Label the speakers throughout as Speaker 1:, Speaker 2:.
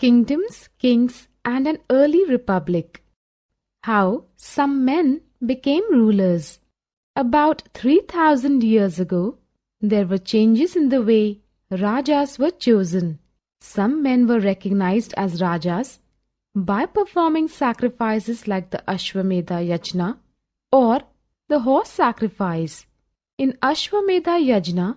Speaker 1: Kingdoms, Kings, and an Early Republic. How some men became rulers. About 3000 years ago, there were changes in the way Rajas were chosen. Some men were recognized as Rajas by performing sacrifices like the Ashwamedha Yajna or the horse sacrifice. In Ashwamedha Yajna,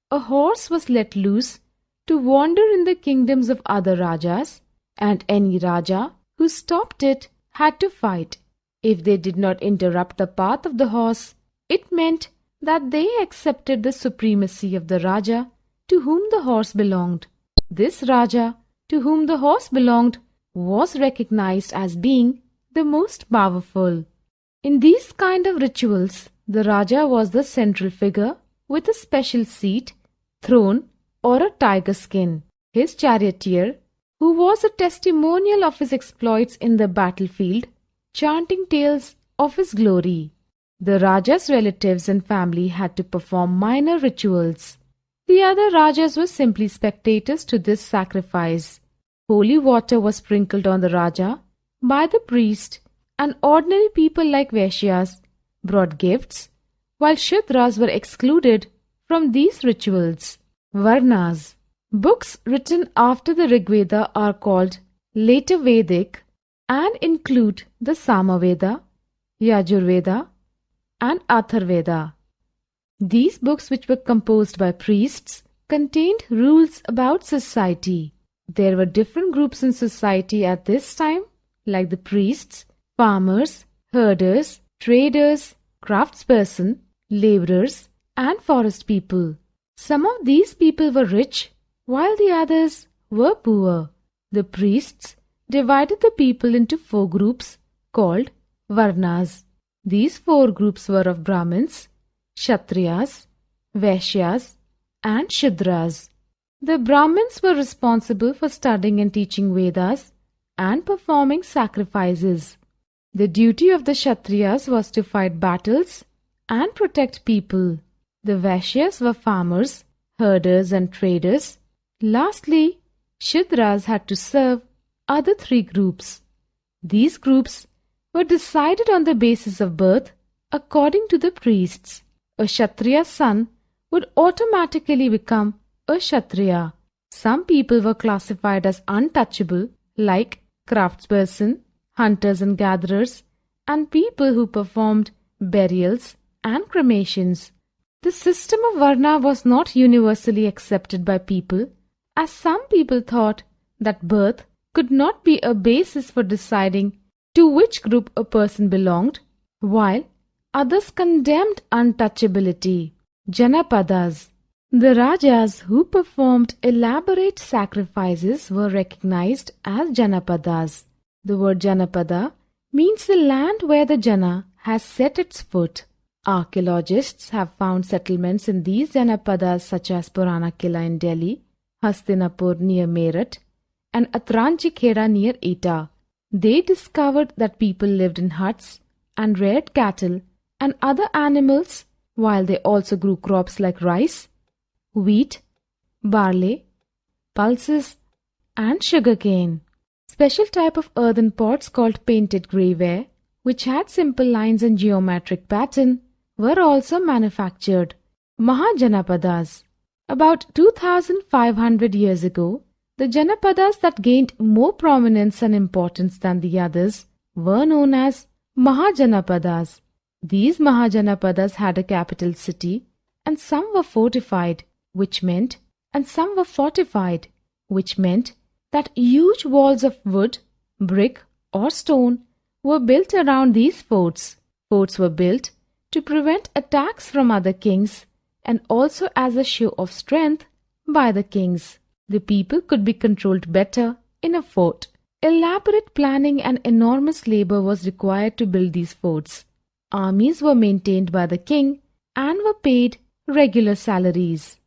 Speaker 1: a horse was let loose to wander in the kingdoms of other Rajas, and any Raja who stopped it had to fight. If they did not interrupt the path of the horse, it meant that they accepted the supremacy of the Raja to whom the horse belonged. This Raja to whom the horse belonged was recognized as being the most powerful. In these kind of rituals, the Raja was the central figure with a special seat, throne, or a tiger skin. His charioteer, who was a testimonial of his exploits in the battlefield, chanting tales of his glory. The Raja's relatives and family had to perform minor rituals. The other Rajas were simply spectators to this sacrifice. Holy water was sprinkled on the Raja by the priest, and ordinary people like Vaishyas brought gifts, while Shudras were excluded from these rituals. Varnas. Books written after the Rigveda are called later Vedic and include the Samaveda, Yajurveda, and Atharveda. These books, which were composed by priests, contained rules about society. There were different groups in society at this time, like the priests, farmers, herders, traders, craftspersons, laborers, and forest people. Some of these people were rich, while the others were poor. The priests divided the people into 4 groups called Varnas. These 4 groups were of Brahmins, Kshatriyas, Vaishyas, and Shudras. The Brahmins were responsible for studying and teaching Vedas and performing sacrifices. The duty of the Kshatriyas was to fight battles and protect people. The Vaishyas were farmers, herders, and traders. Lastly, Shudras had to serve other 3 groups. These groups were decided on the basis of birth according to the priests. A Kshatriya's son would automatically become a Kshatriya. Some people were classified as untouchable, like craftspersons, hunters and gatherers, and people who performed burials and cremations. The system of Varna was not universally accepted by people, as some people thought that birth could not be a basis for deciding to which group a person belonged, while others condemned untouchability. Janapadas. The Rajas who performed elaborate sacrifices were recognized as Janapadas. The word Janapada means the land where the Jana has set its foot. Archaeologists have found settlements in these Janapadas such as Purana Killa in Delhi, Hastinapur near Meerut, and Atranchi Kheda near Etah. They discovered that people lived in huts and reared cattle and other animals, while they also grew crops like rice, wheat, barley, pulses, and sugarcane. Special type of earthen pots called painted greyware, which had simple lines and geometric pattern, were also manufactured. Mahajanapadas. About 2500 years ago, the Janapadas that gained more prominence and importance than the others were known as Mahajanapadas. These Mahajanapadas had a capital city, and some were fortified, which meant that huge walls of wood, brick, or stone were built around these forts. Forts were built to prevent attacks from other kings and also as a show of strength by the kings. The people could be controlled better in a fort. Elaborate planning and enormous labor was required to build these forts. Armies were maintained by the king and were paid regular salaries.